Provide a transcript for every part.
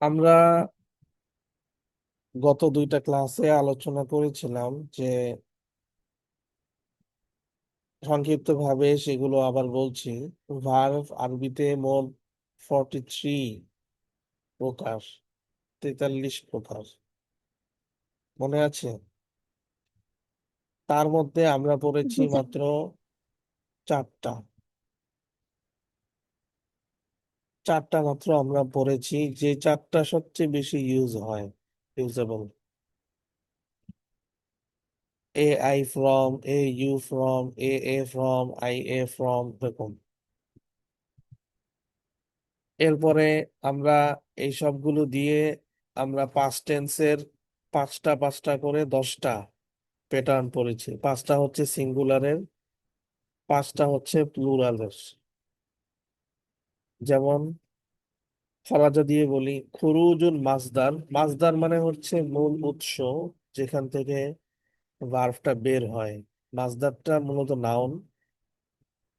আমরা গত দুইটা ক্লাসে আলোচনা করেছিলাম যে সংক্ষিপ্তভাবে সেগুলো আবার বলছি। ভার্ব আরবিতে মোট 43 প্রকার, 43 প্রকার, মনে আছে? তার মধ্যে আমরা পড়েছি জি স্যার। মাত্র চারটা। চারটা মাত্র আমরা পড়েছি, যে চারটা সবচেয়ে বেশি usable: I from, you from, from, from, এরকম। এরপরে আমরা এই সবগুলো দিয়ে আমরা পাস্ট টেন্সের পাঁচটা পাঁচটা করে 10টা প্যাটার্ন পড়েছি। পাঁচটা হচ্ছে সিঙ্গুলারের, পাঁচটা হচ্ছে প্লুরালের। যেমন ফরাজা দিয়ে বলি, খুরুজুল মাসদার। মাসদার মানে হচ্ছে মূল উৎস, যেখান থেকে ভার্বটা বের হয়। মাসদারটা মূলত নাউন,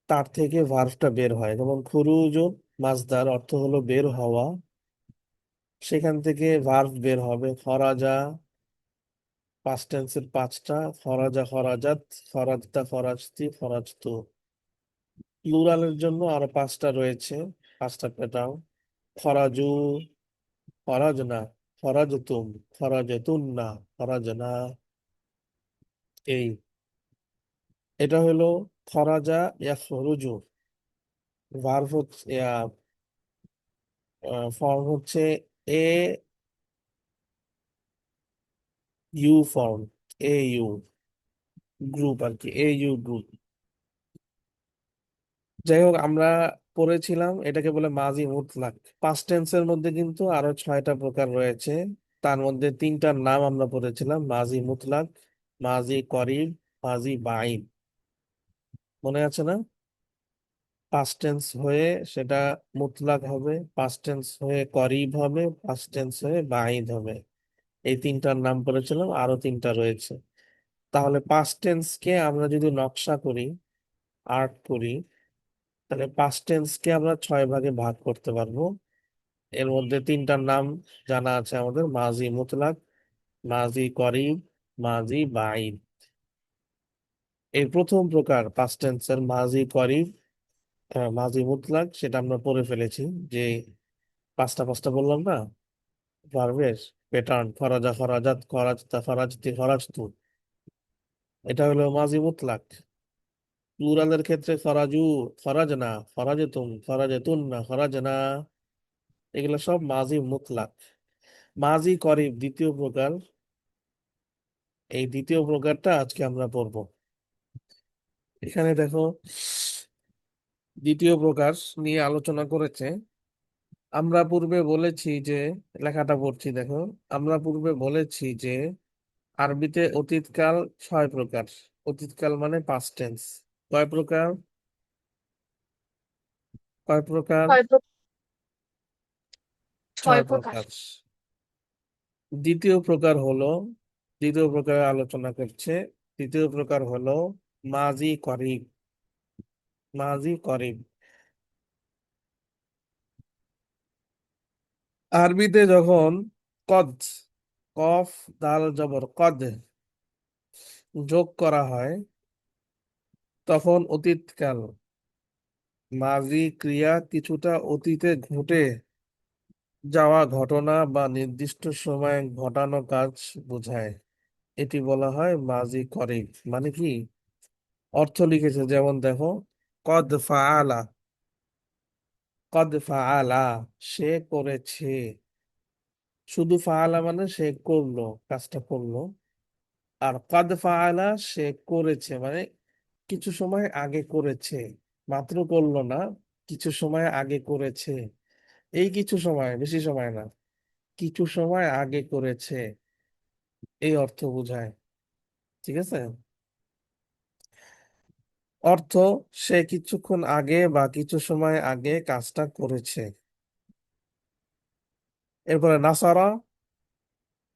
তার থেকে ভার্বটা বের হয়। যেমন খুরুজুল মাসদার অর্থ হলো বের হওয়া, সেখান থেকে ভার্ব বের হবে। খরাজা পাস্ট টেন্সের পাঁচটা: ফরাজা, ফরাজাত, ফরাজতা, ফরাজতি, ফরাজতু। প্লুরালের জন্য আরো পাঁচটা রয়েছে, পাঁচটা প্যাটার্ন: ফরাজু, ফরাজনা, ফরাজতুম, ফরাজতুন্না, ফরাজনা। এই এটা হলো ফরাজা ইয়াখরুজু। ভার্ব হচ্ছে ফর্ম হচ্ছে A U form, U group আর কি, ইউ গ্রুপ। যাই হোক, আমরা পড়েছিলাম এটাকে বলে মাজি মুতলাক। পাস্ট টেন্সের মধ্যে কিন্তু আরো 6টা প্রকার রয়েছে। তার মধ্যে তিনটার নাম আমরা পড়েছিলাম: মাজি মুতলাক, মাজি করিব, মাজি বাইন। মনে আছে না? পাস্ট টেন্স হয়ে সেটা মুতলাক হবে, পাস্ট টেন্স হয়ে করিব হবে, পাস্ট টেন্স হয়ে বাইন হবে। এই তিনটার নাম পড়েছিলাম, আরো তিনটা রয়েছে। তাহলে পাস্ট টেন্স কে আমরা যদি নকশা করি, আর্ট করি, তাহলে পাস্ট টেন্স কে আমরা 6 ভাগে ভাগ করতে পারবো। এর মধ্যে তিনটার নাম জানা আছে আমাদের: মাজি মুতলাক, মাজি করিব, মাজি বাইদ। এই প্রথম প্রকার পাস্ট টেন্সের মাজি করিব, মাজি মুতলাক, সেটা আমরা পড়ে ফেলেছি। যে পাঁচটা পাঁচটা বললাম না ভার্বের প্যাটার্ন: ফরাজা, ফরাজাত, ফরাজতা, ফরাজতি, ফরাজতু। এটা হলো মাজি মুতলাক। প্লুরালের ক্ষেত্রে ফরাজু, ফরাজনা, ফরাজতুম, ফরাজতুন্না, ফরাজনা। এগুলো সব মাজি মুতলাক। মাজি করিব দ্বিতীয় প্রকার। এই দ্বিতীয় প্রকারটা আজকে আমরা পড়ব। এখানে দেখো, দ্বিতীয় প্রকার নিয়ে আলোচনা করেছে। আমরা পূর্বে বলেছি যে, লেখাটা পড়ছি দেখো, আমরা পূর্বে বলেছি যে আরবিতে অতীতকাল 6 প্রকার। অতীতকাল মানে পাস্ট টেন্স। কয় প্রকার? কয় প্রকার? ছয় প্রকার। ছয় ছয় প্রকার। প্রকার দ্বিতীয় প্রকার হলো, দ্বিতীয় প্রকার আলোচনা করছে। দ্বিতীয় প্রকার হলো মাজি করিব। মাজি করিব আরবিতে যখন কদ, কফ দাল জবর কদ যোগ করা হয়, তখন অতীতকাল। মাজি ক্রিয়া কিছুটা অতীতে ঘটে যাওয়া ঘটনা বা নির্দিষ্ট সময়ে ঘটানো কাজ বোঝায়। এটি বলা হয় মাজি করিব। মানে কি অর্থ লিখেছে, যেমন দেখো, কদ ফাআলা, কদ ফাআলা, সে করেছে। শুধু ফাআলা মানে সে করলো, কাজটা করলো। আর কদ ফাআলা, সে করেছে মানে কিছু সময় আগে করেছে, মাত্র করলো না, কিছু সময় আগে করেছে। এই কিছু সময়, বেশি সময় না, কিছু সময় আগে করেছে, এই অর্থ বোঝায়। ঠিক আছে? অর্থ: সে কিছুক্ষণ আগে বা কিছু সময় আগে কাজটা করেছে। এরপরে নাসারা।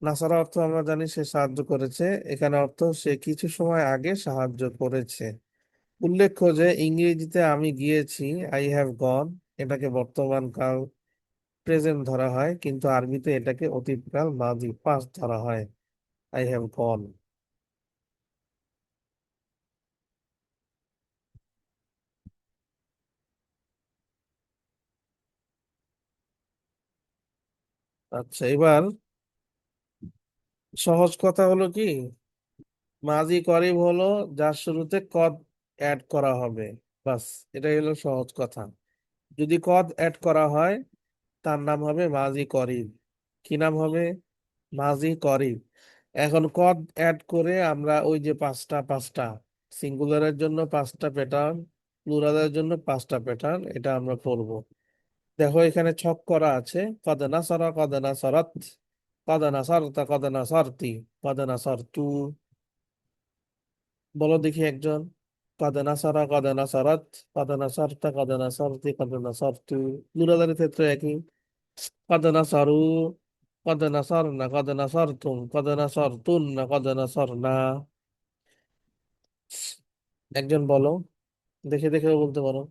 নাসারা অর্থ আমরা জানি সে সাহায্য করেছে। এখানে অর্থ সে কিছু সময় আগে সাহায্য করেছে। উল্লেখ্য যে ইংরেজিতে আমি গিয়েছি, আই হ্যাভ গন, এটাকে বর্তমান কাল প্রেজেন্ট ধরা হয়, কিন্তু আরবিতে এটাকে অতীতকাল মাজি পাস্ট ধরা হয়। I have gone. আচ্ছা, এবার সহজ কথা হলো কি, মাজি করিব হলো যার শুরুতে কদ অ্যাড করা হবে, বাস। এটাই হলো সহজ কথা। যদি কদ অ্যাড করা হয় তার নাম হবে মাজি করিব। কি নাম হবে? মাজি করিব। এখন কদ অ্যাড করে আমরা ওই যে পাঁচটা পাঁচটা, সিঙ্গুলারের জন্য পাঁচটা প্যাটার্ন, প্লুরালের জন্য পাঁচটা প্যাটার্ন, এটা আমরা করব। দেখো এখানে ছক করা আছে, কদ নাসারা, কদ নাসারাত, কদ নাসারতা, কদ নাসারতি, কদ নাসারতু। বলো দেখি একজন। কদ নাসারা, কদ নাসারাত, কদ নাসারতা, কদ নাসারতি, কদ নাসারতু। প্লুরালের ক্ষেত্রে একই। কদ নাসারু, কদ নাসারনা, কদ নাসারতুম, কদ নাসারতুন্না, কদ নাসারনা। একজন বলো, দেখে দেখে বলতে পারো।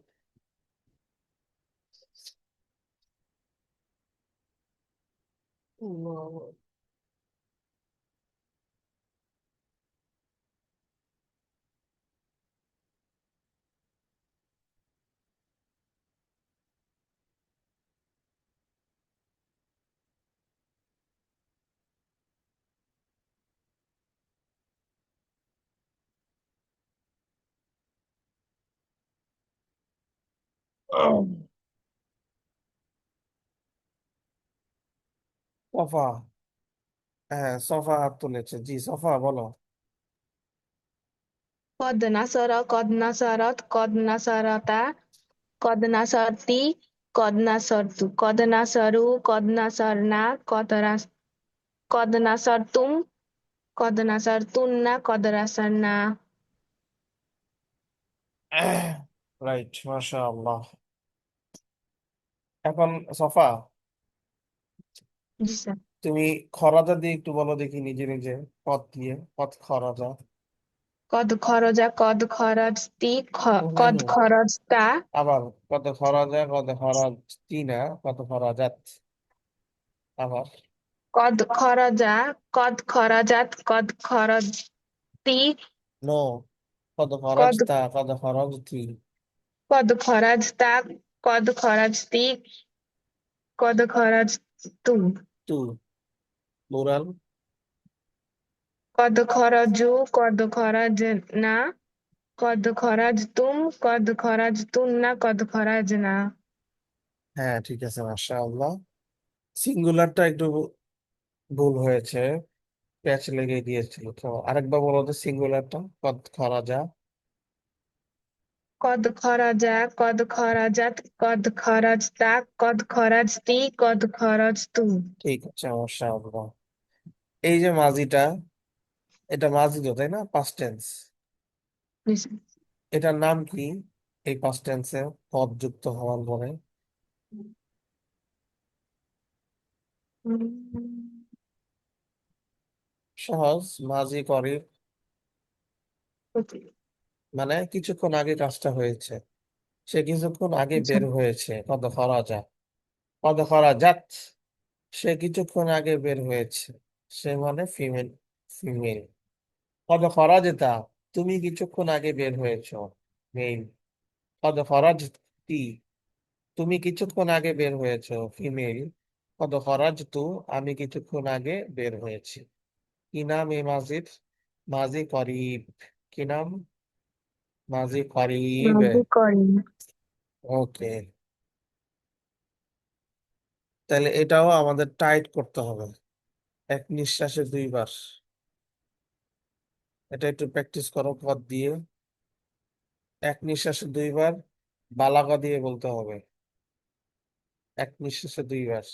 সফা। হ্যাঁ, সফা হাত তুলেছে, জি সফা বলো। قد نصر قد نصرت قد نصرتا قد نصرتي قد نصرت قد نصروا قد نصرنا قد نصرتم قد نصرتن قد نصرنا। রাইট, মাশাআল্লাহ। এখন সফা, জি স্যার। তুমি খরাজা দিয়ে একটু বলো দেখি, নিজে নিজে পথ দিয়ে, পথ খরাজা। قد خرج قد خرجت হেন, قد خرجت আবার কত খরাজা, কত খরাজ না, কত খরাজাত। আবার قد خرج قد خرجت قد خرجت নো, কত قد খরচতা, কত খরচতি। قد خرجت قد خرجت قد خرجتم তু, প্লুরাল। قد خرجوا قد خرجنا قد خرجتم قد خرجتن قد خرجنا। হ্যাঁ ঠিক আছে, মাশাআল্লাহ। সিঙ্গুলারটা একটু ভুল হয়েছে, প্যাচ লেগে গিয়েছিল। তো আরেকবার বলো তো সিঙ্গুলারটা, কত খরাজা। قد خرج قد خرجت قد خرجت قد خرجت قد خرجتم। ঠিক আছে, মাশাআল্লাহ। এই যে মাজিটা, এটা মাজি তো তাই না, পাস্ট টেন্স। Yes. এটার নাম কি? এই পাস্ট টেন্সে পদ যুক্ত হওয়ার পরে সহজ, মাজি করি। Okay. মানে কিছুক্ষণ আগে কাজটা হয়েছে, সে কিছুক্ষণ আগে আচ্ছা। বের হয়েছে, কত খরাজা। কত খরাজাত, সে কিছুক্ষণ আগে বের হয়েছে, সে মানে ফিমেল, ফিমেল। কত খরাজতা, তুমি কিছুক্ষণ আগে বের হয়েছো, মেল। কত খরাজতি, তুমি কিছুক্ষণ আগে বের হয়েছো, ফিমেল। কত খরাজতু, আমি কিছুক্ষণ আগে বের হয়েছি। কি নাম এই মাজির? মাজি করিব। কি নাম? মাজি করিব। মাঝে করি। ওকে, তাহলে এটাও আমাদের টাইট করতে হবে, এক নিঃশ্বাসে দুইবার। এটা একটু প্র্যাকটিস করো পদ দিয়ে, এক নিঃশ্বাসে দুইবার, বালাগা দিয়ে বলতে হবে, এক নিঃশ্বাসে দুইবার।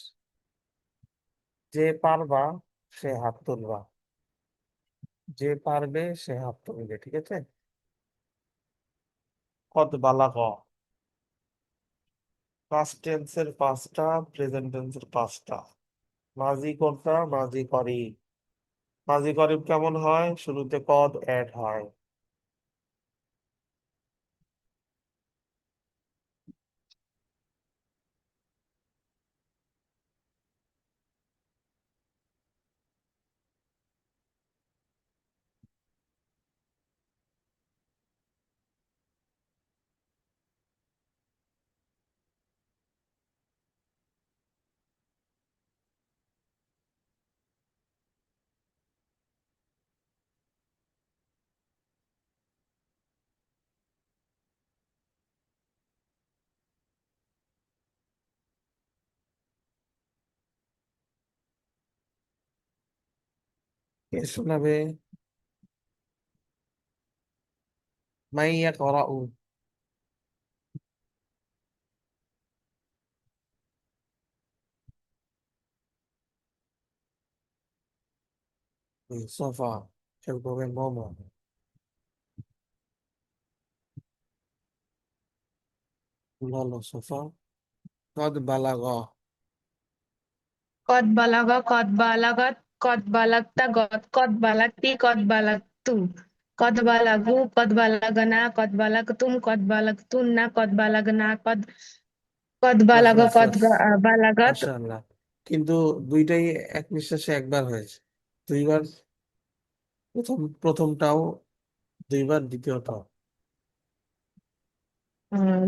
যে পারবা সে হাত তুলবা, যে পারবে সে হাত তুলবে, ঠিক আছে? কত বালাগ, পাস্ট টেন্সের পাঁচটা, প্রেজেন্ট টেন্সের পাঁচটা। মাজি কর্তা, মাজি করি। মাজি করিব কেমন হয়? শুরুতে কদ অ্যাড হয়। কে শোনাবে? মাইয়া করাউ। সোফা। খেলবো মোমো। বলো সোফা। কদ বালাগা। Qad balaga, qad balagat, qad balagta, qad balagti, qad balagtu. Qad balagu, qad balagana, qad balagtum, qad balagtunna, qad balagna, qad বাস balaga, বাস qad বাস। balagat. মাশাআল্লাহ। কিন্তু দুইটাই এক নিঃশ্বাসে একবার হয়েছে। দুইবার। প্রথমটাও দুইবার, দ্বিতীয়টাও।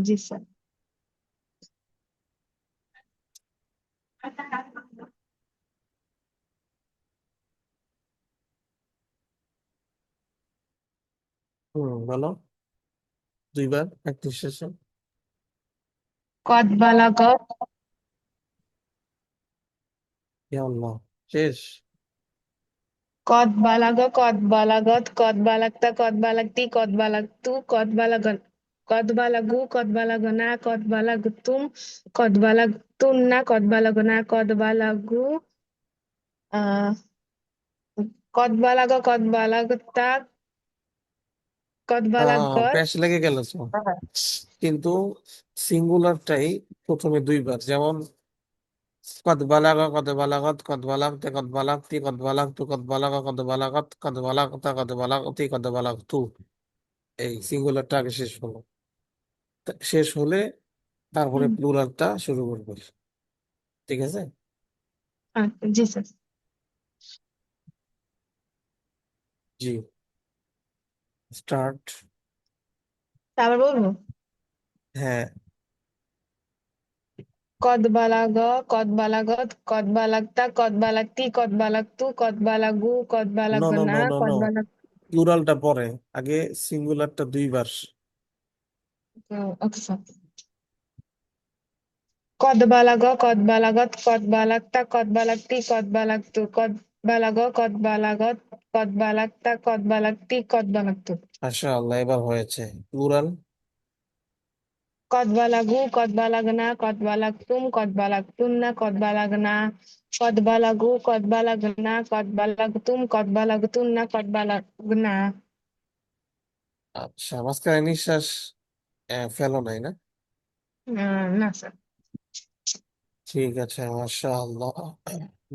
जी सर। বলো। দুইবার এক নিঃশ্বাসে। qad balaga, ইয়া আল্লাহ। শেষ। qad balaga, qad balagat, qad balagta, qad balagti, qad balagtu, qad balagan. Qad balagu, qad balagana, qad balagtum, qad balagtunna, qad balagna, qad balagu. Qad balaga, qad balagta, qad balagat. প্যাচ লেগে গেল তো। কিন্তু সিঙ্গুলারটাই প্রথমে দুইবার, যেমন কদ বালাগা কদ বালাগত কদ বালাগতে কদ বালাগতি কদ বালাগতু কদ বালাগা কদ বালাগত কদ বালাগতা কদ বালাগতি কদ বালাগতু। এই সিঙ্গুলারটা আগে শেষ হলো। শেষ হলে তারপরে প্লুরালটা শুরু করবে। ঠিক আছে। जी सर। জি। স্টার্ট। তারপর বলবো হ্যাঁ। qad balaga, qad balagat, qad balagta, qad balagti, qad balagtu, qad balagu, qad no no balagna, no no no. qad balag. প্লুরালটা পরে। আগে সিঙ্গুলারটা দুইবার। Okay sir। qad balaga, qad balagat, qad balagta, qad balagti, qad balagtu, qad balaga, qad balagat, qad balagta, qad balagti, qad balagtu। মাশাআল্লাহ, এবার হয়েছে। Plural. qad balagu, qad balagna, qad balagtum, qad balagtunna, qad balagna, qad balagu, qad balagna, qad balagtum, qad balagtunna, qad balagna। আচ্ছা, মাঝখানে নিঃশ্বাস ফেলো নাই না? না sir. ঠিক আছে, মাশাআল্লাহ।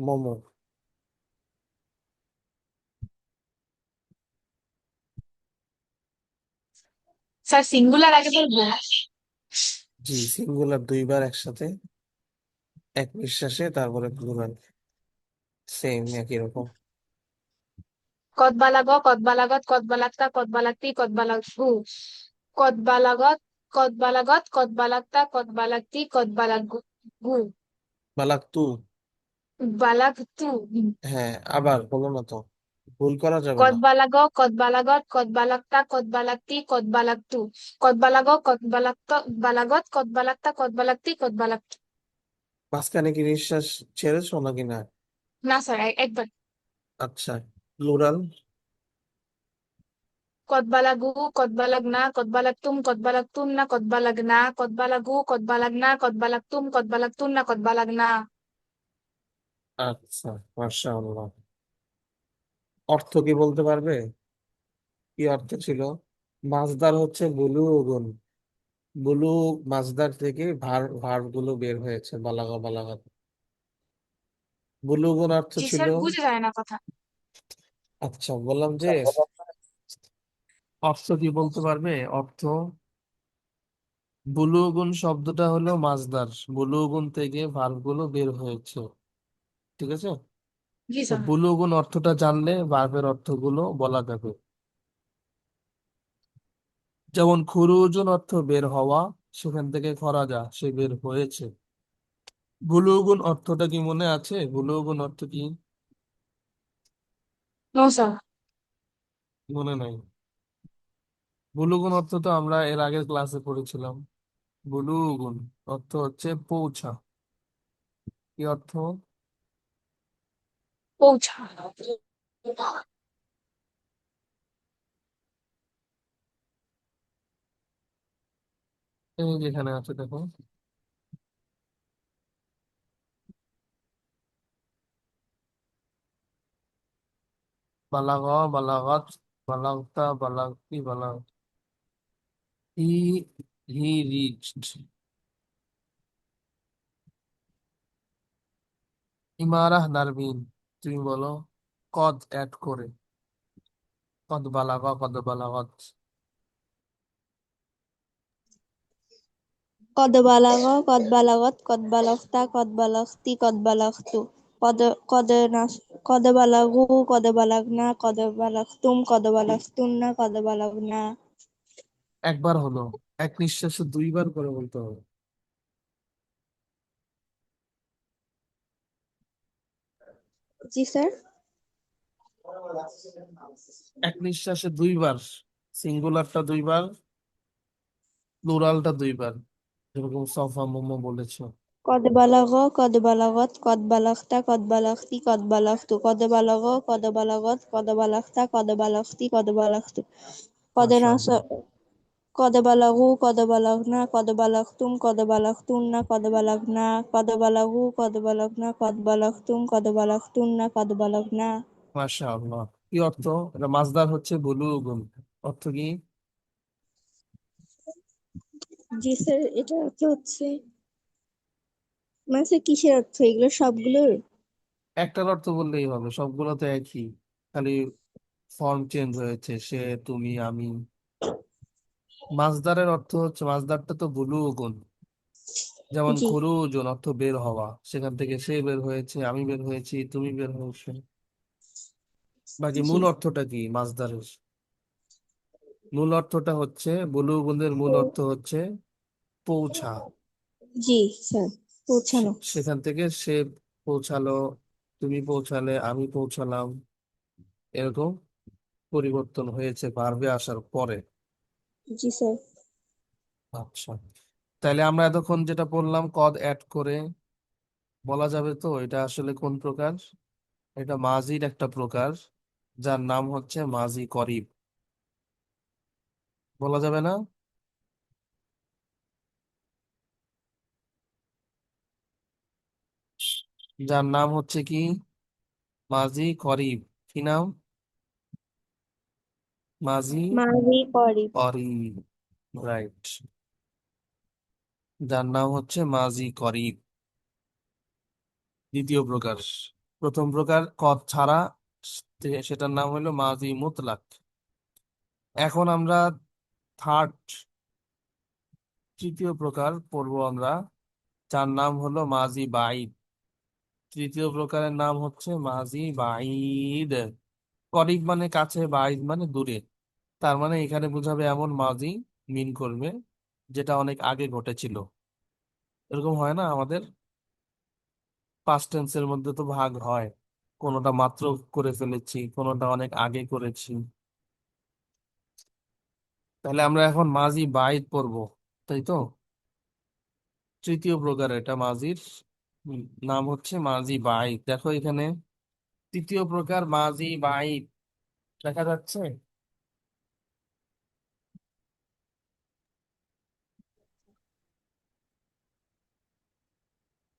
মোমো। স্যার সিঙ্গুলার আগে বলবো। জি, সিঙ্গুলার দুইবার একসাথে এক নিঃশ্বাসে, তারপরে প্লুরাল। সেম একই রকম। qad balaga, qad balagat, qad balagta, qad balagti, qad balagtu, qad balagat, qad balagat, qad balagta, qad balagti, qad balagu, বালাক্তু। balagtu। হ্যাঁ, আবার বলো না তো, ভুল করা যাবে qad না। balaga, qad balagat, qad balagta, qad balagti, qad balagtu, qad balaga, qad balagta, balagat, qad balagta, qad balagti, qad balagtu। মাঝখানে কি নিঃশ্বাস ছেড়েছো নাকি না? না স্যার একবার। আচ্ছা। Plural. qad balagu, qad balagna, qad balagtum, qad balagtunna, qad balagna, qad balagu, qad balagna, qad balagtum, qad balagtunna, qad balagna। আচ্ছা, মাশাআল্লাহ। অর্থ কি বলতে পারবে? কি অর্থ ছিল? মাসদার হচ্ছে বুলুগুন। বুলুগ মাসদার থেকে ভার গুলো বের হয়েছে, বালাগা বালাগা। বুলুগুন অর্থ জি ছিল। স্যার বুঝে যায় না কথা। আচ্ছা, বললাম যে অর্থ কি বলতে পারবে? অর্থ। বুলুগুন শব্দটা হলো মাসদার। বুলুগুন থেকে ভার্ব গুলো বের হয়েছে। ঠিক আছে। জি তো স্যার। বুলুগুন অর্থটা জানলে ভার্বের অর্থগুলো বলা যাবে। যেমন খুরুজুন অর্থ বের হওয়া, সেখান থেকে খরাজা সে বের হয়েছে। বুলুগুন অর্থটা কি মনে আছে? বুলুগুন অর্থ কি? No sir. মনে নাই? বুলুগুন অর্থ তো আমরা এর আগের ক্লাসে পড়েছিলাম। বুলুগুন অর্থ হচ্ছে পৌঁছা। কি অর্থ? পৌঁছা। এই যেখানে আছে দেখো, বালাগা, বালাগাত, বালাগতা, বালাগতি, বালাগ, হি হি রিচড। ইমারাহ নারমিন, তুমি বলো কদ অ্যাড করে। কদ বালাগা, কদ বালাগত। قد بلغ قد بلغت قد بلغت قد بلغت قد بلغت قد بلغوا قد بلغنا قد بلغتم قد بلغتن قد بلغنا। একবার হলো, এক নিঃশ্বাসে দুইবার করে বলতে হবে। জি স্যার। এক নিঃশ্বাসে দুইবার, সিঙ্গুলারটা দুইবার, প্লুরালটা দুইবার, যেরকম সফা মোমো বলেছো। قد بلغ قد بلغت قد بلغت قد بلغت قد بلغت قد بلغ قد بلغت قد بلغت قد بلغت قد بلغت قد نص মাশাআল্লাহ। قد بلغوا قد بلغنا قد بلغتم قد بلغتن قد بلغنا قد بلغوا قد بلغنا قد بلغتم قد بلغتن قد بلغنا। মাশাআল্লাহ, কি অর্থ? এটা মাসদার হচ্ছে বুলুগুন। অর্থ কি? জি স্যার, এটা অর্থ হচ্ছে, মানে স্যার কিসের অর্থ এগুলো সবগুলোর? একটার অর্থ বললেই হবে, সবগুলো তো একই, খালি ফর্ম চেঞ্জ হয়েছে, সে, তুমি, আমি। মাসদারের অর্থ হচ্ছে, মাসদারটা তো বুলুগুন। যেমন জি খুরুজুন অর্থ বের হওয়া, সেখান থেকে সে বের হয়েছে, আমি বের হয়েছি, তুমি বের হয়েছে। বাকি জি মূল অর্থটা কি মাসদারের? মূল অর্থটা হচ্ছে, বুলুগুনের মূল অর্থ হচ্ছে পৌঁছা। জি স্যার, পৌঁছানো। সেখান থেকে সে পৌঁছালো, তুমি পৌঁছালে, আমি পৌঁছালাম, এরকম পরিবর্তন হয়েছে ভার্বে আসার পরে। জি স্যার। আচ্ছা, তাহলে আমরা এতক্ষণ যেটা বললাম কদ অ্যাড করে, বলা যাবে তো এটা আসলে কোন প্রকার? এটা মাজির একটা প্রকার, যার নাম হচ্ছে মাজি করিব। বলা যাবে না? যার নাম হচ্ছে কি মাজি করিব। কি নাম? মাজি মাজি করিব। করিব, রাইট। যার নাম হচ্ছে মাজি করিব, দ্বিতীয় প্রকার। প্রথম প্রকার কদ ছাড়া, সেটার নাম হলো মাজি মুতলাক। এখন আমরা থার্ড, তৃতীয় প্রকার পড়বো আমরা, যার নাম হলো মাজি বাইদ। তৃতীয় প্রকারের নাম হচ্ছে মাজি বাইদ। করিব মানে কাছে, বাইদ মানে দূরে। তার মানে এখানে বোঝাবে এমন মাজি মিন করবে যেটা অনেক আগে ঘটেছিল। এরকম হয় না আমাদের পাস্ট টেন্সের মধ্যে তো ভাগ হয়, কোনোটা মাত্র করে ফেলেছি, কোনোটা অনেক আগে করেছি। তাহলে আমরা এখন মাজি বাইদ পড়বো, তাই তো? তৃতীয় প্রকার এটা মাজির, উম, নাম হচ্ছে মাজি বাইদ। দেখো এখানে তৃতীয় প্রকার মাজি বাইদ দেখা যাচ্ছে,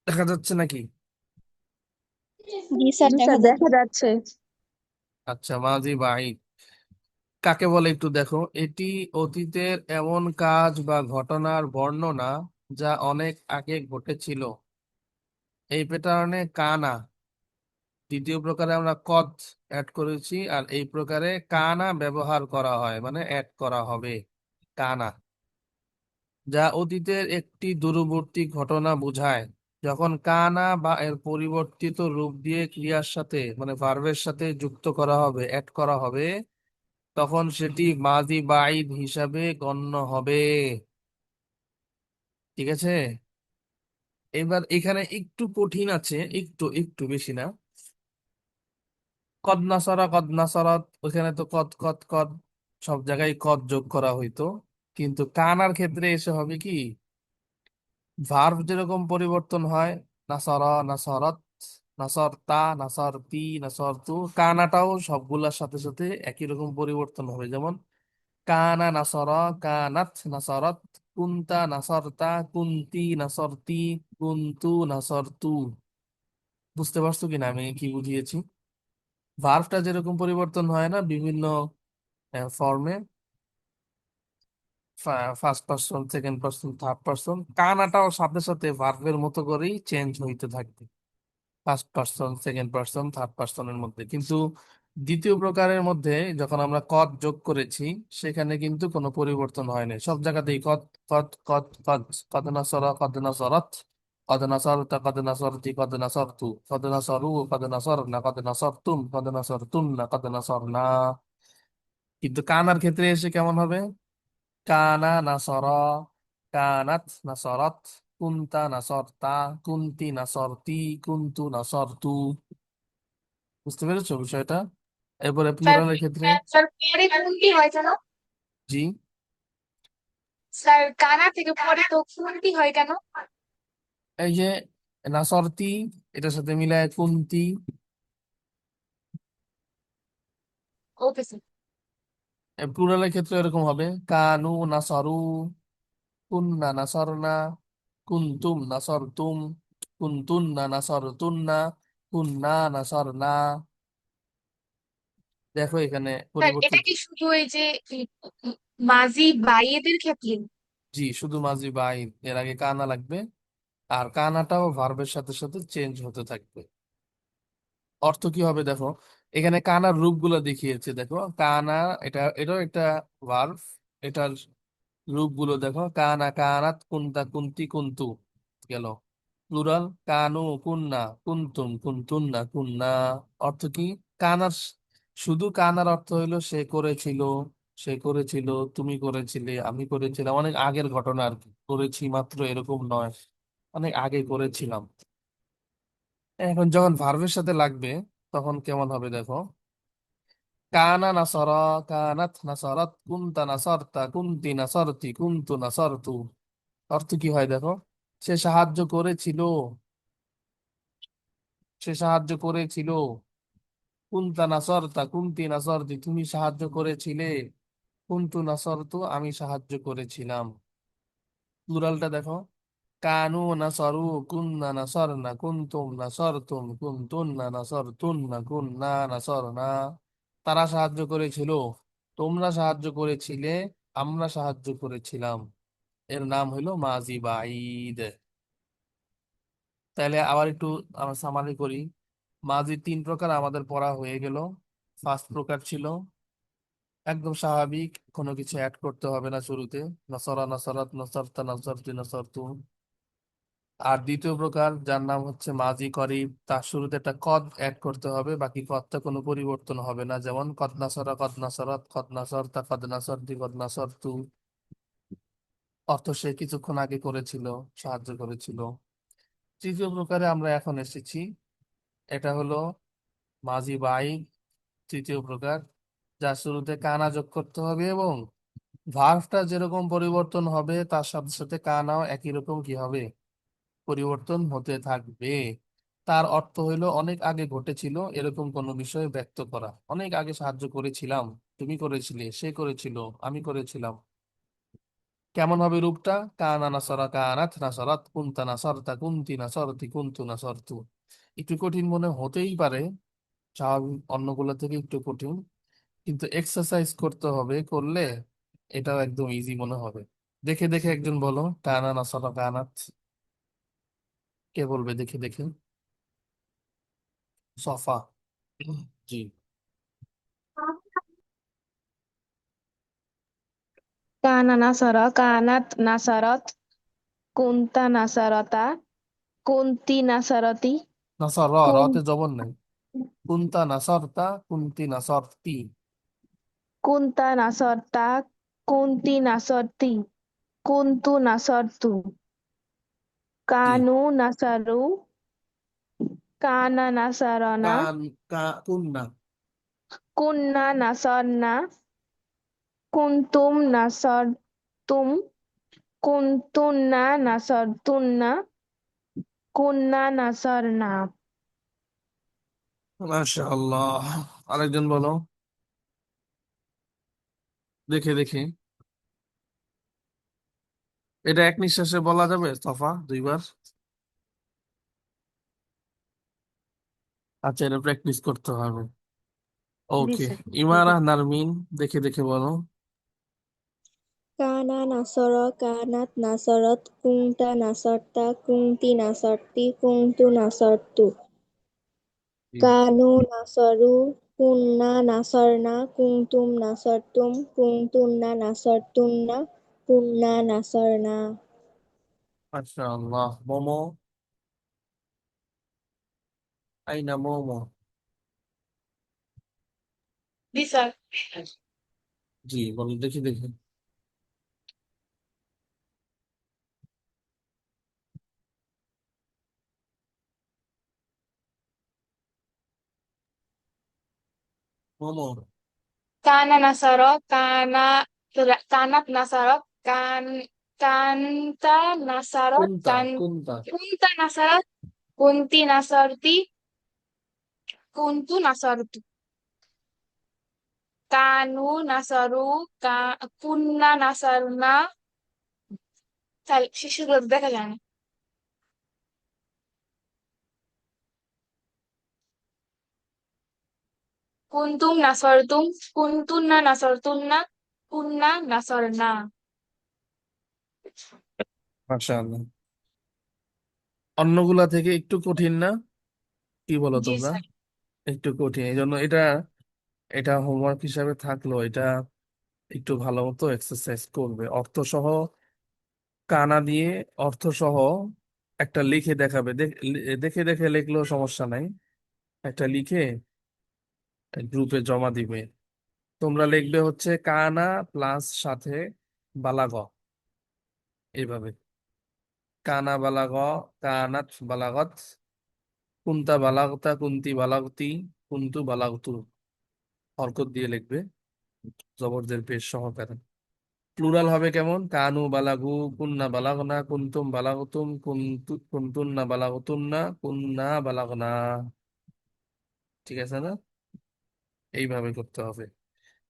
দেখা যাচ্ছে নাকি? জি স্যার, জি দেখা স্যার, যাচ্ছে। দেখা যাচ্ছে। আচ্ছা, মাজি বাইদ কাকে বলে একটু দেখো। এটি অতীতের এমন কাজ বা ঘটনার বর্ণনা যা অনেক আগে ঘটেছিল। এই প্যাটার্নে কানা, দ্বিতীয় প্রকারে আমরা কদ অ্যাড করেছি, আর এই প্রকারে কানা ব্যবহার করা হয়, মানে অ্যাড করা হবে কানা, যা অতীতের একটি দূরবর্তী ঘটনা বোঝায়। যখন কানা বা এর পরিবর্তিত রূপ দিয়ে ক্রিয়ার সাথে মানে ভার্বের সাথে যুক্ত করা হবে, অ্যাড করা হবে, তখন সেটি মাজি বাইদ হিসাবে গণ্য হবে। ঠিক আছে? এবার এখানে একটু কঠিন আছে, একটু একটু বেশি না। কদ নাসারা, কদ নাসারাত, ওখানে তো কদ কদ কদ, সব জায়গায় কদ যোগ করা হইতো। কিন্তু কানার ক্ষেত্রে এসে হবে কি, ভার্ব যেরকম পরিবর্তন হয়, নাসারা নাসারাত, নাসরতা, নাসরতি, নাসরতু। কানাটাও সবগুলার সাথে সাথে একই রকম পরিবর্তন হবে, যেমন কানা নাসরা, কানাত নাসরাত, কুনতা নাসরতা, কুনতি নাসরতি, কুনতু নাসরতু। বুঝতে পারছো কিনা আমি কি বুঝিয়েছি? ভার্বটা যেরকম পরিবর্তন হয় না বিভিন্ন ফর্মে, first person, second person, third person, কানাটাও সাথে সাথে ভার্বের মতো করেই চেঞ্জ হইতে থাকবে first person, second person, third পার্সনের মধ্যে। কিন্তু দ্বিতীয় প্রকারের মধ্যে যখন আমরা কদ যোগ করেছি, সেখানে কিন্তু কোনো পরিবর্তন হয়নি, সব জায়গাতেই কদ কদ কদ কদ। কদ নাসরা, কদ নাসরাত, কদ নাসরতা, কদ নাসরতি, কদ নাসরতু, কদ নাসরু, কদ নাসরনা, কদ নাসরতুম, কদ নাসরতুন্না, কদ নাসরনা। কিন্তু কানার ক্ষেত্রে এসে কেমন হবে? কানা নাসরা, কানাত নাসরাত, কুনতা নাসরতা, কুনতি নাসরতি, কুনতু নাসরতু। বুঝতে পেরেছো বিষয়টা? এরপরে স্যার, প্লুরালের ক্ষেত্রে। স্যার পরে কোনটি হয় কেন? জি, স্যার কানা থেকে পরে তো কোনটি হয় কেন? এই যে নাসরতি, এটার সাথে মিলায় কুন্তি। Okay sir. প্লুরালের ক্ষেত্রে এরকম হবে, কানু নাসরু, কুন্না নাসরনা, কুন্তুম নাসরতুম, কুন্তুন্না নাসরতুন্না, কুন্না নাসরনা। দেখো এখানে স্যার এটা পরিবর্তিত। কি শুধু এই যে মাঝি বাইয়েদের ক্ষেত্রে? জি, শুধু মাঝি বা আইন, এর আগে কানা লাগবে। আর কানাটাও ভার্বের সাথে সাথে চেঞ্জ হতে থাকবে। অর্থ কি হবে দেখো, এখানে কানার রূপগুলো দেখিয়েছে, দেখো কানা, এটাও একটা ভার্ব। এটার রূপগুলো দেখো, কানা কানাত, কুনতা কুনতি, কুনতু গেল। প্লুরাল কানু, কুন্না, কুনতুম, কুনতুন্না, কুন্না। অর্থ কি? কানার শুধু কানার অর্থ হইলো সে করেছিল, সে করেছিল, তুমি করেছিলে, আমি করেছিলাম, অনেক আগের ঘটনা আর কি, করেছি মাত্র এরকম নয়, অনেক আগে করেছিলাম। এখন যখন ভার্বের সাথে লাগবে তখন কেমন হবে দেখো, কানা নাসরা, কানাত নাসরাত, কুনতা নাসরতা, কুনতি নাসরতি, কুনতু নাসরতু। অর্থ কি হয় দেখো, সে সাহায্য করেছিল, সে সাহায্য করেছিল। কুনতা নাসরতা, কুনতি নাসরতি, তুমি সাহায্য করেছিলে। কুনতু নাসরতু, আমি সাহায্য করেছিলাম। প্লুরালটা দেখো, কানু নাসরু, কুন্না নাসরনা, কুনতুম নাসরতুম, কুনতুন্না নাসরতুন্না, কুন্না নাসরনা। তারা সাহায্য করেছিল, তোমরা সাহায্য করেছিলে, আমরা সাহায্য করেছিলাম। এর নাম হইলো মাজি বাঈদ। তাহলে আবার একটু আমরা সামারি করি। মাজির তিন প্রকার আমাদের পড়া হয়ে গেল। ফার্স্ট প্রকার ছিল একদম স্বাভাবিক, কোনো কিছু অ্যাড করতে হবে না শুরুতে, নসরা নসরাত, নসরতা নসরতি, নসরতু। আর দ্বিতীয় প্রকার যার নাম হচ্ছে মাজি করিব, তার শুরুতে একটা কদ অ্যাড করতে হবে, বাকি কদটা কোনো পরিবর্তন হবে না, যেমন কদ নাসরা, কদ নাসরাত, কদ নাসরতা, কদ নাসরতি, কদ নাসরতু। অর্থ সে কিছুক্ষণ আগে করেছিল, সাহায্য করেছিল। তৃতীয় প্রকারে আমরা এখন এসেছি, এটা হলো মাজি বাই, তৃতীয় প্রকার, যার শুরুতে কানা যোগ করতে হবে এবং ভার্বটা যেরকম পরিবর্তন হবে তার সাথে সাথে কানাও একই রকম কি হবে, পরিবর্তন হতে থাকবে। তার অর্থ হইলো অনেক আগে ঘটেছিল এরকম কোনো বিষয় ব্যক্ত করা, অনেক আগে সাহায্য করেছিলাম, তুমি করেছিলে, সে করেছিল, আমি করেছিলাম। কেমন হবে রূপটা? কানা নাসরা, কানাত নাসরাত, কুনতা নাসরতা, কুনতি নাসরতি, কুনতু নাসরতু। একটু কঠিন মনে হতেই পারে, স্বাভাবিক, অন্যগুলো থেকে একটু কঠিন, কিন্তু এক্সারসাইজ করতে হবে, করলে এটাও একদম ইজি মনে হবে। দেখে দেখে একজন বলো, কানা নাসরা, কানাত। কে বলবে দেখে দেখে? সফা। জি। কানা নাসারা, কানাত নাসারত, কুনতা নাসারতা, কুনতি নাসারতি, নাসর, কুন রতে জবর নাই। কুনতা নাসরতা, কুনতি নাসরতি। কুনতা নাসরতা, কুনতি নাসরতি, কুনতু নাসরতু, জি। কানু নাসারু, কানা নাসারনা, কান, কুন্না। কুন্না নাসারনা, কুনতুম নাসারতুম, কুনতুন্না নাসারতুন্না, কুন্না নাসারনা। মাশাআল্লাহ। আরেকজন বলো, দেখে দেখে। এটা এক নিঃশ্বাসে বলা যাবে তফা দুইবার? আচ্ছা, এটা প্র্যাকটিস করতে হবে। জি ওকে। স্যার। ইমারা নারমিন, দেখে দেখে বলো। কানা নাসর, কানাত নাসরত, কুংতা নাসরতা, কুংতি নাসরতি, কুংতু নাসরতু। জি। কানু নাসরু, কুন্না নাসরনা, কুনতুম নাসরতুম, কুনতুন্না নাসরতুন্না, কুন্না নাসরনা। মাশাআল্লাহ। মোমো, আইনা মোমো। জি স্যার। জি বলো, দেখি দেখি। মোমো। কানা নাসার, কানা, কানাত নাসারত, কান্তা নাসারত, কোনটা কোনটা? কুন্তা নাসারত, কুন্তি নাসারতি, কুন্তু নাসারতু। কানু নাসারু, কুন্না নাসারনা। তাহলে শিশুগুলো দেখা যায় না। কুন্তুম নাসারতুম, কুন্তুন্না নাসারতুন্না, কুন্না নাসারনা। মাশাআল্লাহ। অন্যগুলা থেকে একটু কঠিন না? কি বলো জি তোমরা? স্যার। একটু কঠিন, এই জন্য এটা এটা হোমওয়ার্ক হিসাবে থাকলো। এটা একটু ভালো মতো এক্সারসাইজ করবে, অর্থ সহ, কানা দিয়ে অর্থ সহ একটা লিখে দেখাবে। দেখে দেখে লিখলেও সমস্যা নাই, একটা লিখে গ্রুপে জমা দিবে। তোমরা লিখবে হচ্ছে কানা প্লাস সাথে বালাগ, এইভাবে। কানা বালাগ, কানাত বালাগত, কুন্তা বালাগতা, কুন্তি বালাগতি, কুন্তু বালাগতু। হরকত দিয়ে লিখবে, জবরদের পেশ সহকারে। প্লুরাল হবে কেমন? কানু বালাগু, কুন্না বালাগনা, কুন্তুম বালাগতুম, কুন্তুন্না বালাগতুন্না, কুন্না বালাগনা। ঠিক আছে না? এইভাবে করতে হবে।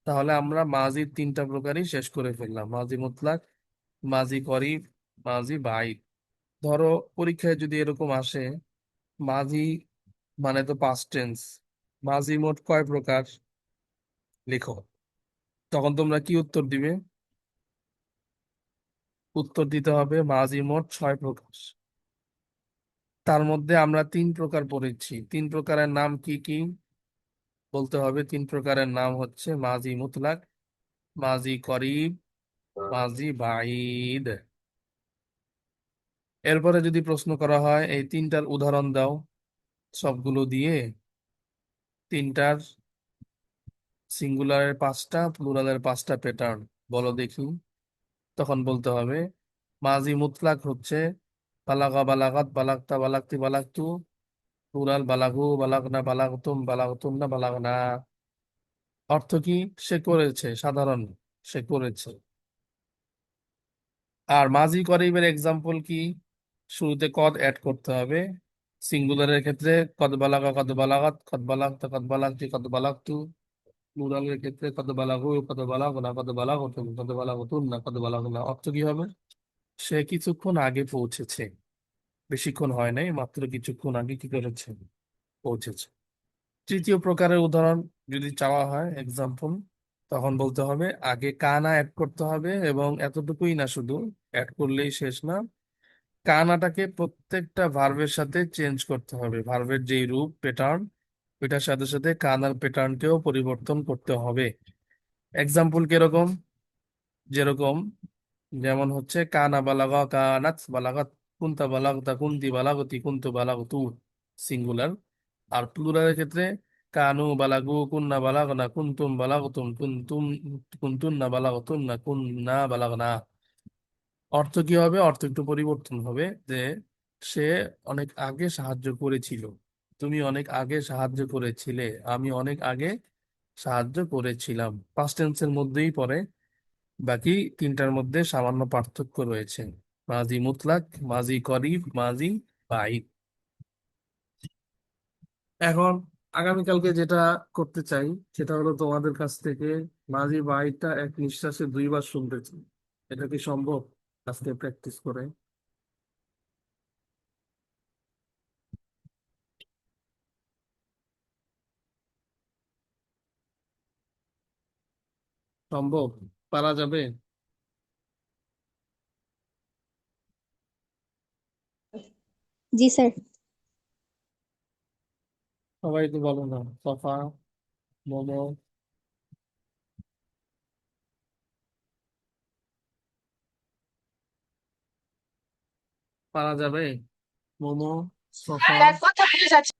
তাহলে আমরা মাজির তিনটা প্রকারই শেষ করে ফেললাম: মাজি মুতলাক, মাজি করিব, মাজি বাইদ। ধরো পরীক্ষায় যদি এরকম আসে, মাজি মানে তো পাস্ট টেন্স, মাজি মোট কয় প্রকার লেখো, তখন তোমরা কি উত্তর দিবে? উত্তর দিতে হবে মাজি মোট 6 প্রকার। তার মধ্যে আমরা 3 প্রকার পড়েছি। 3 প্রকারের নাম কি কি বলতে হবে? 3 প্রকারের নাম হচ্ছে মাজি মুতলাক, মাজি করিব, মাজি বাইদ। এরপরে যদি প্রশ্ন করা হয় এই তিনটার উদাহরণ দাও, সবগুলো দিয়ে তিনটার সিঙ্গুলারের 5টা, প্লুরালের 5টা প্যাটার্ন বলো দেখি, তখন বলতে হবে মাজি মুতলাক হচ্ছে বালাগা বালাগাত, বালাগতা বালাগতি, বালাগতু। প্লুরাল বালাগু, বালাগনা, বালাগতুম, বালাগতুন্না, বালাগনা। অর্থ কি? সে করেছে, সাধারণ, সে করেছে। আর মাজি করিবের এক্সাম্পল কি? শুরুতে কদ অ্যাড করতে হবে। সিঙ্গুলারের ক্ষেত্রে কদ বালাগা, কদ বালাগাত, কদ বালাগতা, কদ বালাগতি, কদ বালাগতু। প্লুরালের ক্ষেত্রে কদ বালাগু, কদ বালাগনা, কদ বালাগতুম, কদ বালাগতুন্না, কদ বালাগনা। অর্থ কি হবে? সে কিছুক্ষণ আগে পৌঁছেছে, বেশিক্ষণ হয় নাই, মাত্র কিছুক্ষণ আগে কি করেছে? পৌঁছেছে। তৃতীয় প্রকারের উদাহরণ যদি চাওয়া হয়, এক্সাম্পল, তখন বলতে হবে আগে কানা অ্যাড করতে হবে, এবং এতটুকুই না, শুধু অ্যাড করলেই শেষ না, কানাটাকে প্রত্যেকটা ভার্বের সাথে চেঞ্জ করতে হবে। ভার্বের যেই রূপ, প্যাটার্ন, ওইটার সাথে সাথে কানার প্যাটার্নকেও পরিবর্তন করতে হবে। এক্সাম্পল কিরকম? যেরকম, যেমন হচ্ছে কানা বালাগা, কানাত বালাগাত, কুন্তা বালাগতা, কুন্তি বালাগতি, কুন্তু বালাগতু, সিঙ্গুলার। আর প্লুরালের ক্ষেত্রে কানু বালাগু, কুন্না বালাগনা, কুন্তুম বালাগতুম, কুন্তুন্না বালাগতুন্না, কুন্না বালাগনা। অর্থ কি হবে? অর্থ একটু পরিবর্তন হবে, যে সে অনেক আগে সাহায্য করেছিল, তুমি অনেক আগে সাহায্য করেছিলে, আমি অনেক আগে সাহায্য করেছিলাম। পাস্ট টেন্সের মধ্যেই পড়ে, বাকি তিনটার মধ্যে সামান্য পার্থক্য রয়েছে: মাজি মুতলাক, মাজি করিব, মাজি বাইদ। এখন আগামীকালকে যেটা করতে চাই সেটা হলো তোমাদের কাছ থেকে মাঝি বাইটা এক নিঃশ্বাসে 2 বার শুনতে চাই। এটা কি সম্ভব আজকে প্র্যাকটিস করে? সম্ভব? পারা যাবে? জি স্যার। সবাই তো বলো না। সফা, মোমো। পারা যাবে? মোমো, সফা। স্যার কথা বোঝা যাচ্ছে।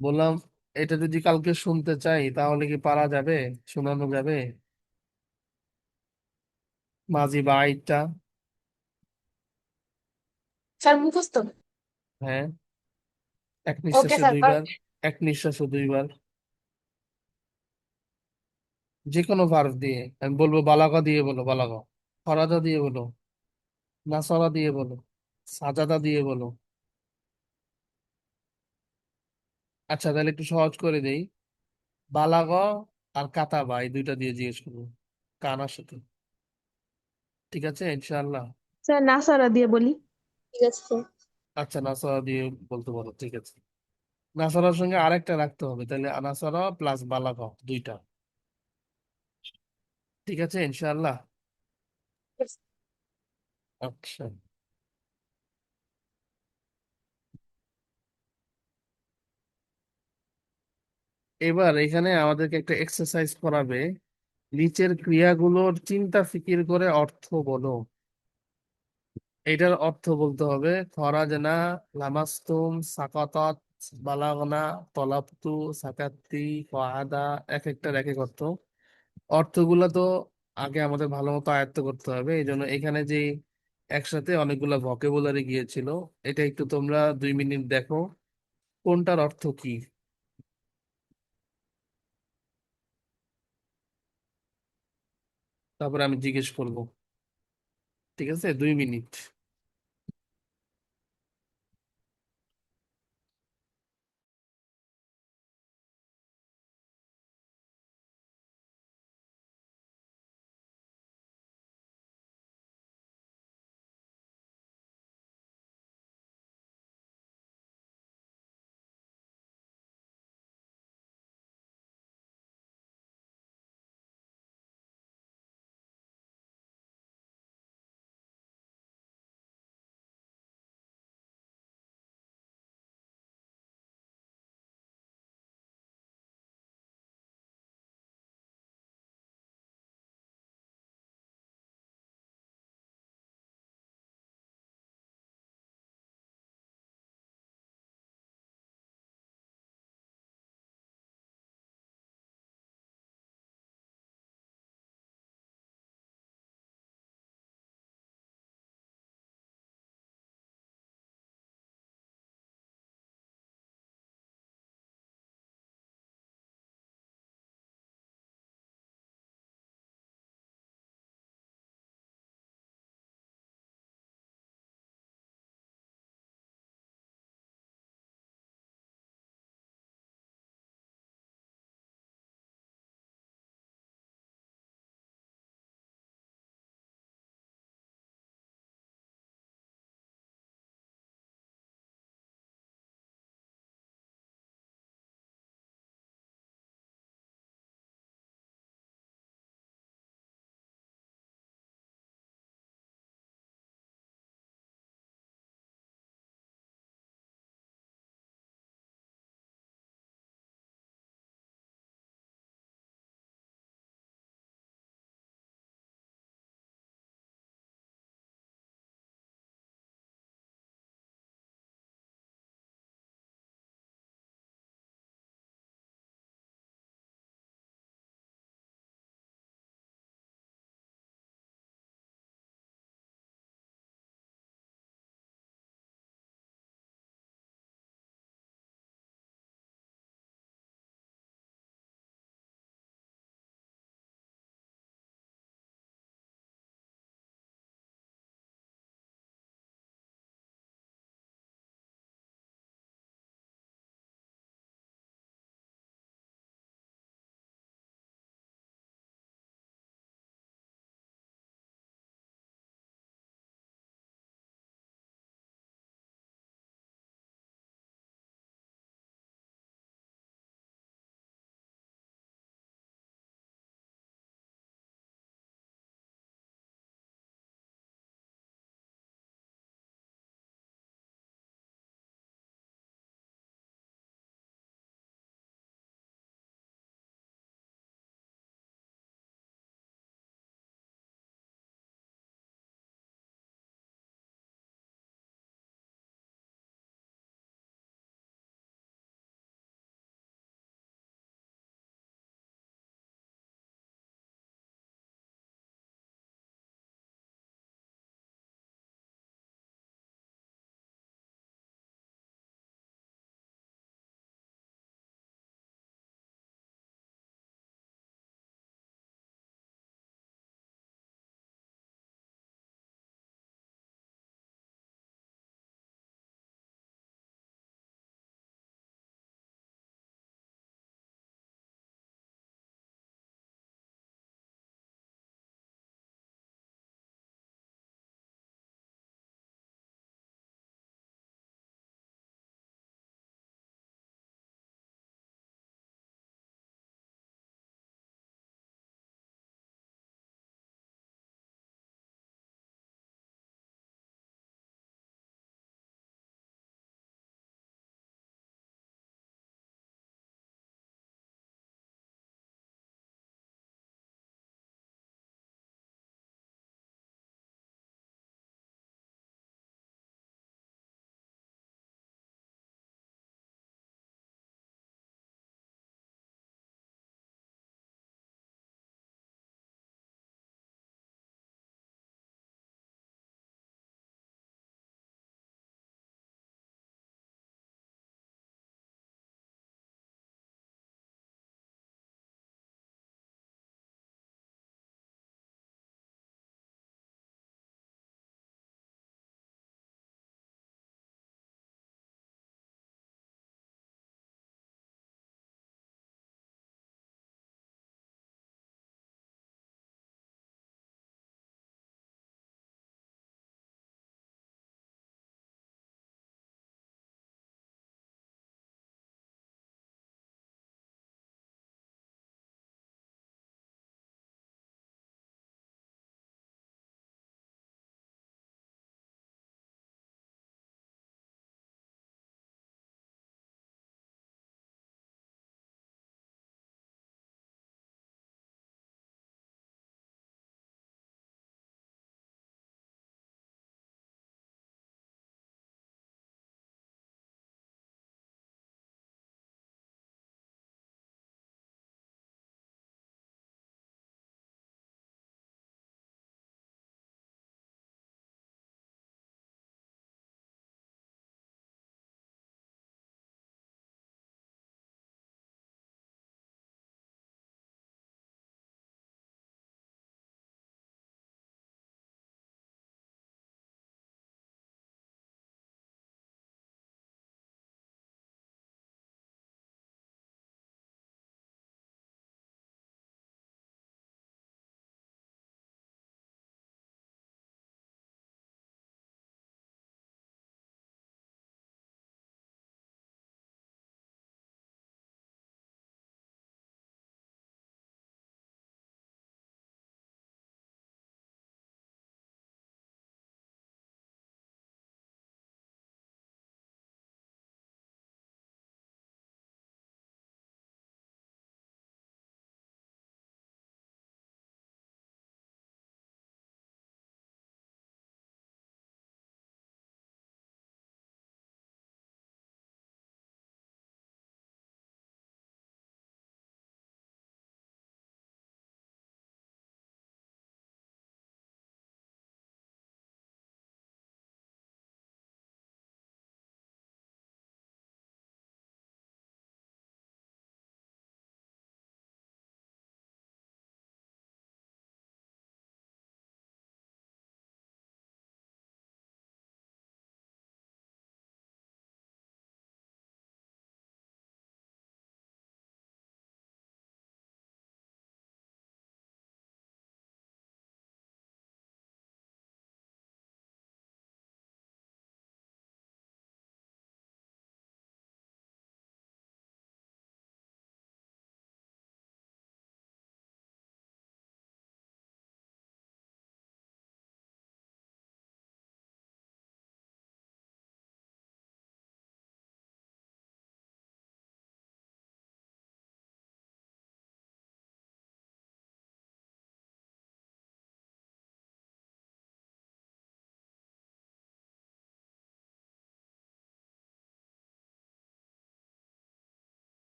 বললাম, এটা যদি কালকে শুনতে চাই তাহলে কি পারা যাবে? শোনানো যাবে? মাঝি বাইটা। স্যার মুখস্থ। হ্যাঁ, এক ওকে নিঃশ্বাসে স্যার 2 বার। এক নিঃশ্বাসে 2 বার। যে কোনো ভার্ব দিয়ে আমি বলবো, বালাগা দিয়ে বলো, বালাগা। ফরাদা দিয়ে বলো, নাসারা দিয়ে বলো, সাজাদা দিয়ে বলো। আচ্ছা, তাহলে একটু সহজ করে দেই। বালাগা আর কাতাবা, এই দুইটা দিয়ে জিজ্ঞেস করবো কানার সাথে। ঠিক আছে ইনশাআল্লাহ। স্যার নাসারা দিয়ে বলি। ঠিক আছে স্যার। আচ্ছা, নাসারা দিয়ে বলতে পারো, ঠিক আছে। নাসারার সঙ্গে আরেকটা রাখতে হবে, তাহলে নাসারা প্লাস বালাগা দুইটা। ঠিক আছে ইনশাআল্লাহ। আচ্ছা, এবার এখানে আমাদেরকে একটা এক্সারসাইজ করাবে। নিচের ক্রিয়াগুলোর চিন্তা ফিকির করে অর্থ বলো। এটার অর্থ বলতে হবে। খরাজনা, লামাস্তুম, সাকাতাত, বালাগনা, তলাবতু, সাকাত্তি, ফাআদা। এক একটার এক এক অর্থ। অর্থগুলো তো আগে আমাদের ভালো মতো আয়ত্ত করতে হবে, এই জন্য এখানে যে একসাথে অনেকগুলা ভোকাবুলারি গিয়েছিল, এটা একটু তোমরা 2 মিনিট দেখো কোনটার অর্থ কি। তারপরে আমি জিজ্ঞেস করবো। ঠিক আছে, 2 মিনিট।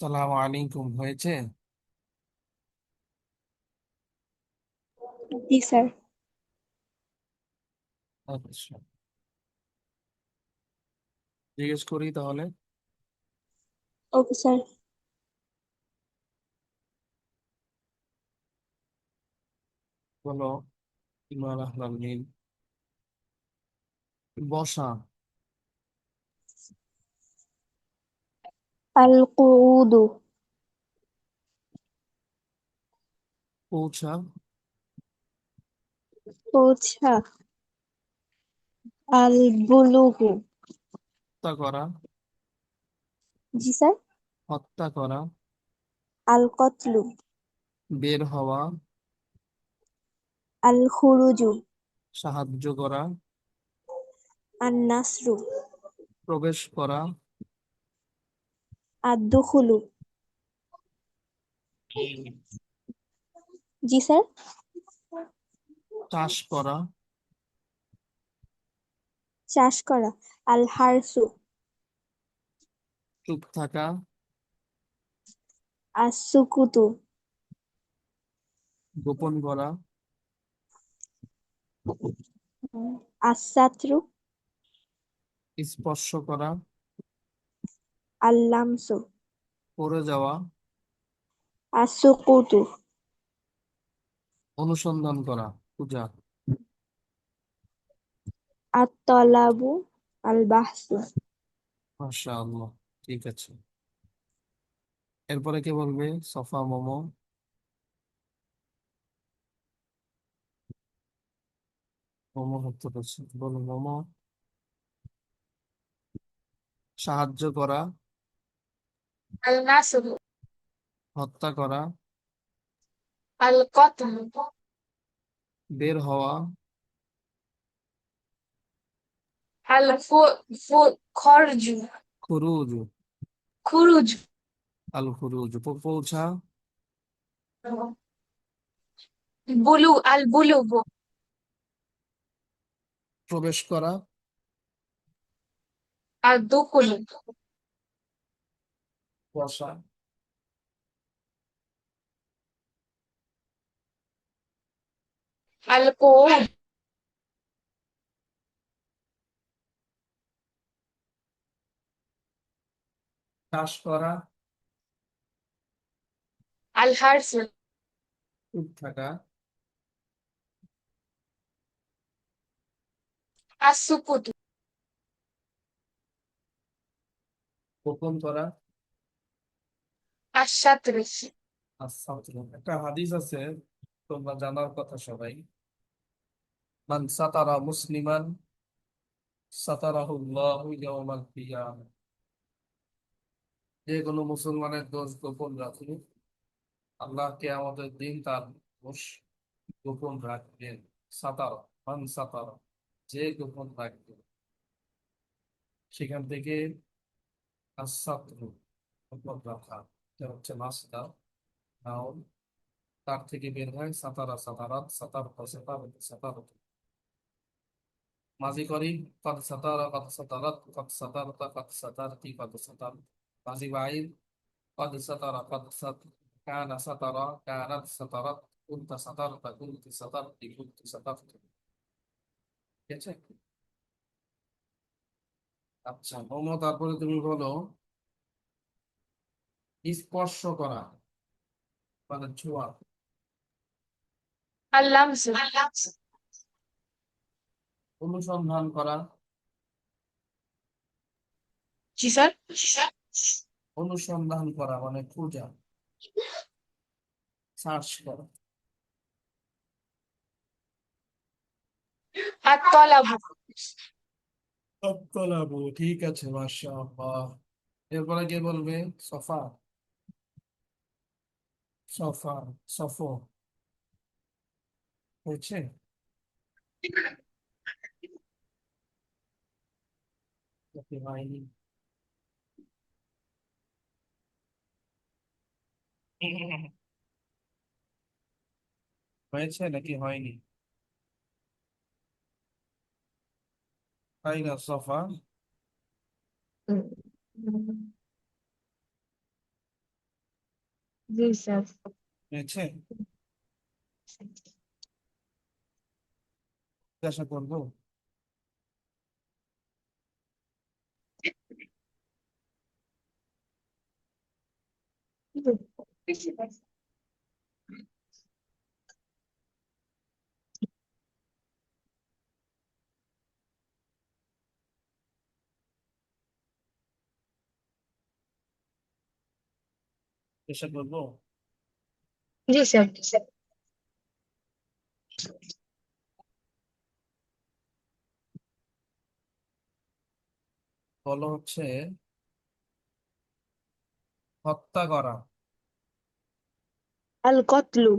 আসসালামু আলাইকুম হয়েছে? জি স্যার। আচ্ছা, জিজ্ঞেস করি তাহলে। Okay sir. বলো। ইমান আহলাল মিল। বসা। আল কুউদু। পৌঁছা। পৌঁছা। আল বুলুগু। হত্যা করা। জি স্যার। হত্যা করা। আল কতলু। বের হওয়া। আল খুরুজু। সাহায্য করা। আন নাসরু। প্রবেশ করা। আদ দুখুলু। জি স্যার। চাষ করা। চাষ করা। আল হারসু। চুপ থাকা। আস সুকুতু। গোপন করা। আস সাতরু। স্পর্শ করা। আল লামসু। পড়ে যাওয়া। আস সুকুতু। অনুসন্ধান করা। খোঁজা। আত তলাবু। আল বাহসু। মাশাআল্লাহ, ঠিক আছে। এরপরে কে বলবে? সফা মোমো। মোমো হত্যা করছে, বলো মোমো। সাহায্য করা। আল নাসরু। হত্যা করা। আল কতলু। বের হওয়া। আল খরজু। খুরুজ। খুরুজ। আল খুরুজ। পৌঁছা। আল বুলুগু। প্রবেশ করা। আল দুখুলু। বসা। আল কুউদ। চাষ করা। আল হারসু। চুপ থাকা। আস সুকুতু। গোপন করা। আস সাতরু। আচ্ছা, একটা হাদিস আছে, তোমরা জানার কথা সবাই। মান সাতারা মুসলিমান সাতারাহুল্লাহু ইয়াওমাল কিয়ামা। যে কোনো মুসলমানের দোষ গোপন রাখুক, আল্লাহ কিয়ামতের দিন তার দোষ গোপন রাখবেন। সাতারা, মান সাতারা, যে গোপন রাখবে। সেখান থেকে আসাতরু, গোপন রাখা, এটা হচ্ছে মাসদার, নাউন। তার থেকে বের হয় সাতারা, সাতারাত, সাতারত, সাতারত, সাতারত। মাঝি করি কদ সাতারা, কদ সাতারাত, কদ সাতারতা, কদ সাতারতি, কদ সাতার। মাঝি বাইর কদ সাতারা, কদ সাত, কানা সাতারা, কানাত সাতারাত, কুনতা সাতারতা, কুনতি সাতারতি, কুনতি সাতারতি। ঠিক আছে? আচ্ছা মোমো, তারপরে তুমি বলো স্পর্শ করা, মানে ছোঁয়া। আল লামসু। অনুসন্ধান করা। জি স্যার। অনুসন্ধান করা মানে খোঁজা, সার্চ করা। আত তলাবু। তলাবু, ঠিক আছে, মাশাআল্লাহ। এরপরে কে বলবে? সফা। সফা, সফো। হয়েছে? নাকি হয়নি? হয়েছে নাকি হয়নি? তাই না সফা? জি স্যার। হয়েছে? জিজ্ঞাসা করবো? জিজ্ঞাসা করবো? জি স্যার। বলো হচ্ছে হত্যা করা। আল কতলু।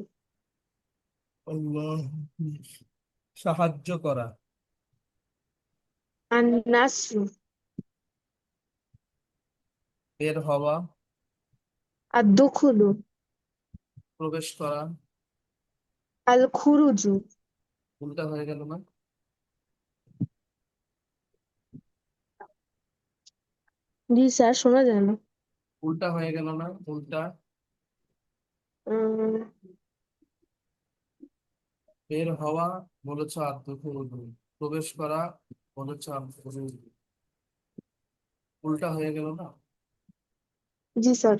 আল্লাহ। সাহায্য করা। আন নাসরু। বের হওয়া। আদ দুখুলু। প্রবেশ করা। আল খুরুজু। উল্টা হয়ে গেল না? জি স্যার, শোনা যায় না। উল্টা হয়ে গেল না? উল্টা। উম, বের হওয়া বলেছ আত্মখুরু, প্রবেশ করা বলেছ আত্মখুরু, উল্টা হয়ে গেল না? জি স্যার।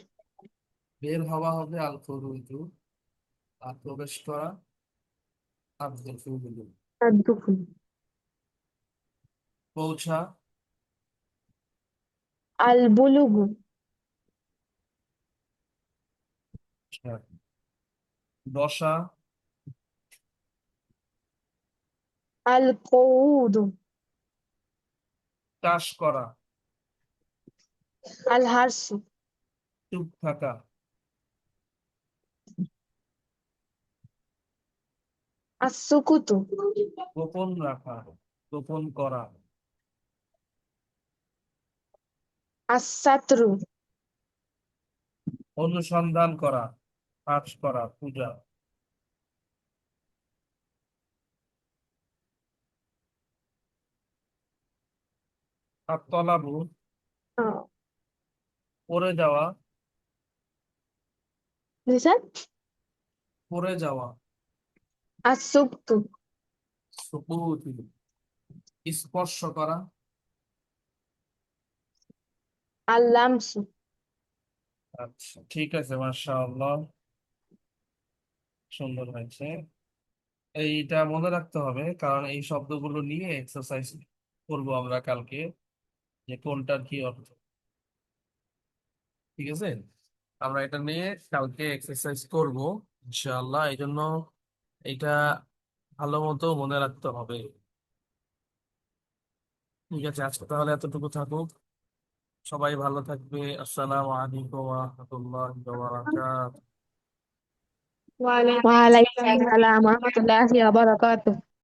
বের হওয়া হবে আল খুরুজু, আর প্রবেশ করা আত্মখুরু। আদ দুখুলু। পৌঁছা। আল বুলুগু। আচ্ছা। বসা। আল কউদু। চাষ করা। আল হারসু। চুপ থাকা। আস সুকুতু। গোপন রাখা, গোপন করা। আস সাতরু। অনুসন্ধান করা, কাজ করা, পূজা। আর তলাবু, পড়ে যাওয়া। জি স্যার। পড়ে যাওয়া। আস সুকতু। সুকুত, স্পর্শ করা। আল লামসু। আচ্ছা, ঠিক আছে, মাশাআল্লাহ, সুন্দর হয়েছে। এইটা মনে রাখতে হবে, কারণ এই শব্দগুলো নিয়ে এক্সারসাইজ করবো আমরা কালকে, যে কোনটার কি অর্থ। ঠিক আছে, আমরা এটা নিয়ে কালকে এক্সারসাইজ করব ইনশাআল্লাহ। এই জন্য এটা ভালো মতো মনে রাখতে হবে। ঠিক আছে, আজকে তাহলে এতটুকু থাকুক। সবাই ভালো থাকবে। আসসালামু আলাইকুম ওয়া রাহমাতুল্লাহি ওয়া বারাকাতুহু। ওয়ালাইকুম আসসালাম ওয়া রাহমাতুল্লাহি ওয়া বারাকাতুহু।